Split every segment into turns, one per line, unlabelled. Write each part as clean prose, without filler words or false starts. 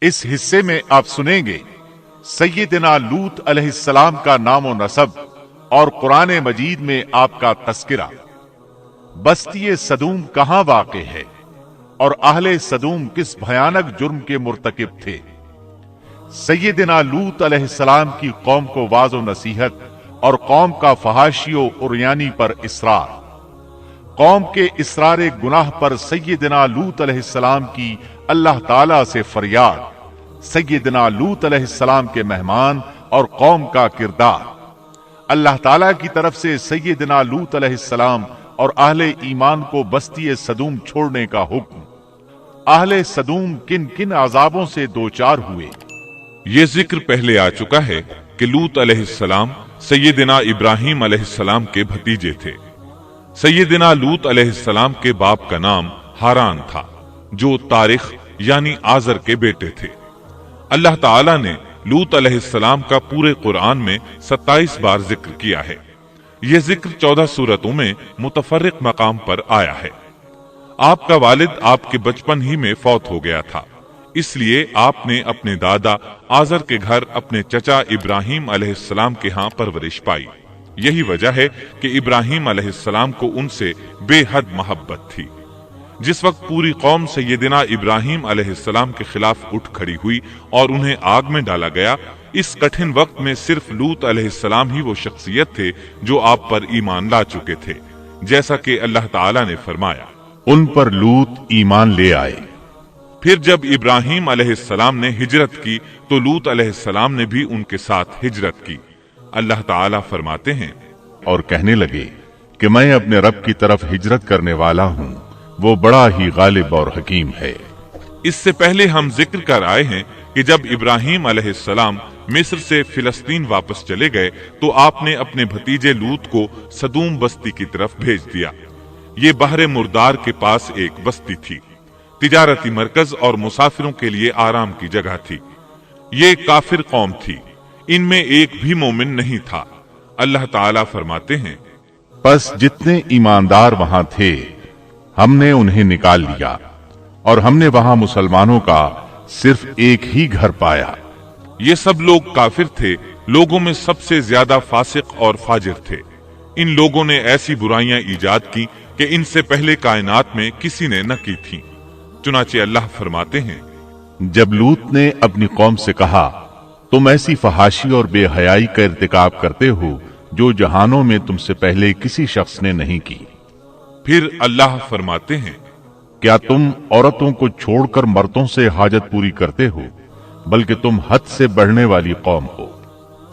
اس حصے میں آپ سنیں گے سیدنا لوط علیہ السلام کا نام و نسب اور قرآن مجید میں آپ کا تذکرہ، بستی صدوم کہاں واقع ہے اور اہل صدوم کس بھیانک جرم کے مرتکب تھے، سیدنا لوط علیہ السلام کی قوم کو واعظ و نصیحت اور قوم کا فحاشی و عریانی پر اصرار، قوم کے اصرار گناہ پر سیدنا لوط علیہ السلام کی اللہ تعالی سے فریاد، سیدنا لوط علیہ السلام کے مہمان اور قوم کا کردار، اللہ تعالی کی طرف سے سیدنا لوط علیہ السلام اور اہل ایمان کو بستی صدوم چھوڑنے کا حکم، اہل صدوم کن کن عذابوں سے دوچار ہوئے۔
یہ ذکر پہلے آ چکا ہے کہ لوط علیہ السلام سیدنا ابراہیم علیہ السلام کے بھتیجے تھے۔ سیدنا لوط علیہ السلام کے باپ کا نام ہاران تھا، جو تارخ یعنی آزر کے بیٹے تھے۔ اللہ تعالی نے لوط علیہ السلام کا پورے قرآن میں 27 بار ذکر کیا ہے۔ یہ ذکر 14 سورتوں میں متفرق مقام پر آیا ہے۔ آپ کا والد آپ کے بچپن ہی میں فوت ہو گیا تھا، اس لیے آپ نے اپنے دادا آزر کے گھر اپنے چچا ابراہیم علیہ السلام کے ہاں پرورش پائی۔ یہی وجہ ہے کہ ابراہیم علیہ السلام کو ان سے بے حد محبت تھی۔ جس وقت پوری قوم سیدنا ابراہیم علیہ السلام کے خلاف اٹھ کھڑی ہوئی اور انہیں آگ میں ڈالا گیا، اس کٹھن وقت میں صرف لوط علیہ السلام ہی وہ شخصیت تھے جو آپ پر ایمان لا چکے تھے، جیسا کہ اللہ تعالی نے فرمایا،
ان پر لوط ایمان لے آئے۔
پھر جب ابراہیم علیہ السلام نے ہجرت کی تو لوط علیہ السلام نے بھی ان کے ساتھ ہجرت کی۔ اللہ تعالی فرماتے ہیں،
اور کہنے لگے کہ میں اپنے رب کی طرف ہجرت کرنے والا ہوں، وہ بڑا ہی غالب اور حکیم ہے۔
اس سے پہلے ہم ذکر کر آئے ہیں کہ جب ابراہیم علیہ السلام مصر سے فلسطین واپس چلے گئے تو آپ نے اپنے بھتیجے لوط کو صدوم بستی کی طرف بھیج دیا۔ یہ بحر مردار کے پاس ایک بستی تھی، تجارتی مرکز اور مسافروں کے لیے آرام کی جگہ تھی۔ یہ کافر قوم تھی، ان میں ایک بھی مومن نہیں تھا۔ اللہ تعالیٰ فرماتے ہیں،
پس جتنے ایماندار وہاں تھے ہم نے انہیں نکال لیا، اور ہم نے وہاں مسلمانوں کا صرف ایک ہی گھر پایا۔
یہ سب لوگ کافر تھے، لوگوں میں سب سے زیادہ فاسق اور فاجر تھے۔ ان لوگوں نے ایسی برائیاں ایجاد کی کہ ان سے پہلے کائنات میں کسی نے نہ کی تھی۔ چنانچہ اللہ فرماتے ہیں،
جب لوط نے اپنی قوم سے کہا، تم ایسی فحاشی اور بے حیائی کا ارتکاب کرتے ہو جو جہانوں میں تم سے پہلے کسی شخص نے نہیں کی۔
پھر اللہ فرماتے ہیں،
کیا تم عورتوں کو چھوڑ کر مردوں سے حاجت پوری کرتے ہو، بلکہ تم حد سے بڑھنے والی قوم ہو۔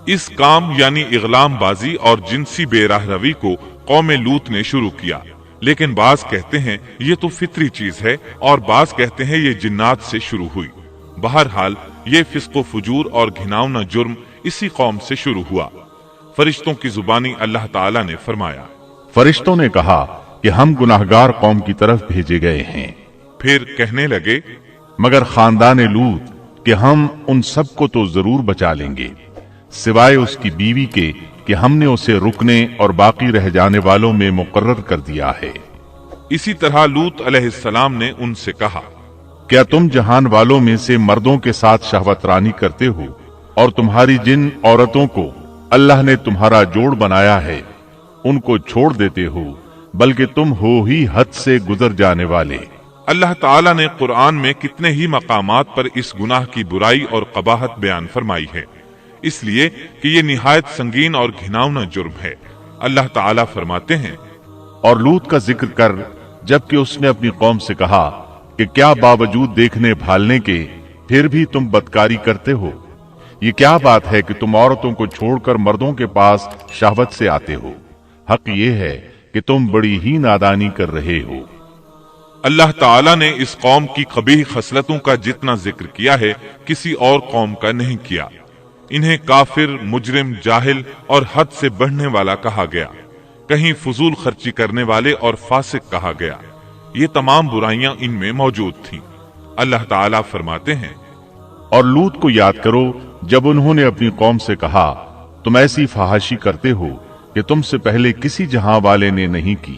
اس کام یعنی اغلام بازی اور جنسی بے راہ روی کو قوم لوط نے شروع کیا، لیکن بعض کہتے ہیں یہ تو فطری چیز ہے اور بعض کہتے ہیں یہ جنات سے شروع ہوئی۔ بہرحال یہ فسق و فجور اور گھناؤنا جرم اسی قوم سے شروع ہوا۔ فرشتوں کی زبانی اللہ تعالی نے فرمایا،
فرشتوں نے کہا کہ ہم گناہگار قوم کی طرف بھیجے گئے ہیں۔
پھر کہنے لگے،
مگر خاندان لوط کہ ہم ان سب کو تو ضرور بچا لیں گے، سوائے اس کی بیوی کے کہ ہم نے اسے رکنے اور باقی رہ جانے والوں میں مقرر کر دیا ہے۔
اسی طرح لوط علیہ السلام نے ان سے کہا،
کیا تم جہان والوں میں سے مردوں کے ساتھ شہوت رانی کرتے ہو، اور تمہاری جن عورتوں کو اللہ نے تمہارا جوڑ بنایا ہے ان کو چھوڑ دیتے ہو، بلکہ تم ہو ہی حد سے گزر جانے والے۔
اللہ تعالیٰ نے قرآن میں کتنے ہی مقامات پر اس گناہ کی برائی اور قباحت بیان فرمائی ہے، اس لیے کہ یہ نہایت سنگین اور گھناؤنا جرم ہے۔ اللہ تعالیٰ فرماتے ہیں،
اور لوط کا ذکر کر جبکہ اس نے اپنی قوم سے کہا کہ کیا باوجود دیکھنے بھالنے کے پھر بھی تم بدکاری کرتے ہو؟ یہ کیا بات ہے کہ تم عورتوں کو چھوڑ کر مردوں کے پاس شہوت سے آتے ہو؟ حق یہ ہے کہ تم بڑی ہی نادانی کر رہے ہو۔
اللہ تعالیٰ نے اس قوم کی قبیح خصلتوں کا جتنا ذکر کیا ہے کسی اور قوم کا نہیں کیا۔ انہیں کافر، مجرم، جاہل اور حد سے بڑھنے والا کہا گیا، کہیں فضول خرچی کرنے والے اور فاسق کہا گیا۔ یہ تمام برائیاں ان میں موجود تھیں۔ اللہ تعالیٰ فرماتے ہیں،
اور لوط کو یاد کرو جب انہوں نے اپنی قوم سے کہا، تم ایسی فحاشی کرتے ہو کہ تم سے پہلے کسی جہاں والے نے نہیں کی۔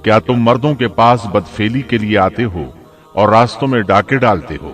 کیا تم مردوں کے پاس بدفعلی کے لیے آتے ہو اور راستوں میں ڈاکے ڈالتے ہو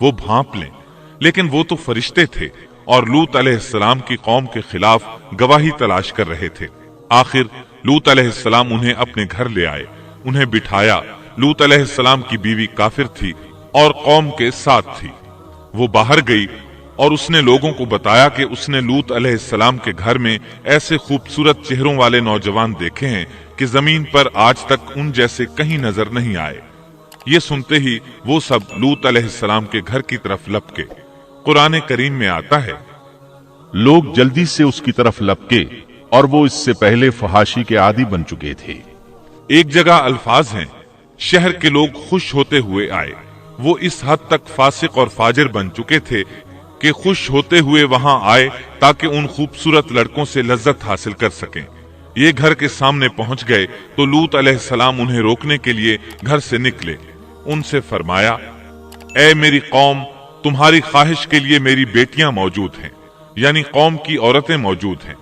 وہ بھانپ لیں، لیکن وہ تو فرشتے تھے اور لوط علیہ السلام کی قوم کے خلاف گواہی تلاش کر رہے تھے۔ آخر لوط علیہ السلام انہیں اپنے گھر لے آئے، انہیں بٹھایا۔ لوط علیہ السلام کی بیوی کافر تھی اور قوم کے ساتھ تھی۔ وہ باہر گئی اور اس نے لوگوں کو بتایا کہ اس نے لوط علیہ السلام کے گھر میں ایسے خوبصورت چہروں والے نوجوان دیکھے ہیں کہ زمین پر آج تک ان جیسے کہیں نظر نہیں آئے۔ یہ سنتے ہی وہ سب لوط علیہ السلام کے گھر کی طرف لپکے۔ قرآن کریم میں آتا ہے،
لوگ جلدی سے اس کی طرف لپکے اور وہ اس سے پہلے فحاشی کے عادی بن چکے تھے۔
ایک جگہ الفاظ ہیں، شہر کے لوگ خوش ہوتے ہوئے آئے۔ وہ اس حد تک فاسق اور فاجر بن چکے تھے کہ خوش ہوتے ہوئے وہاں آئے تاکہ ان خوبصورت لڑکوں سے لذت حاصل کر سکیں۔ یہ گھر کے سامنے پہنچ گئے تو لوط علیہ السلام انہیں روکنے کے لیے گھر سے نکلے۔ ان سے فرمایا، اے میری قوم، تمہاری خواہش کے لیے میری بیٹیاں موجود ہیں، یعنی قوم کی عورتیں موجود ہیں۔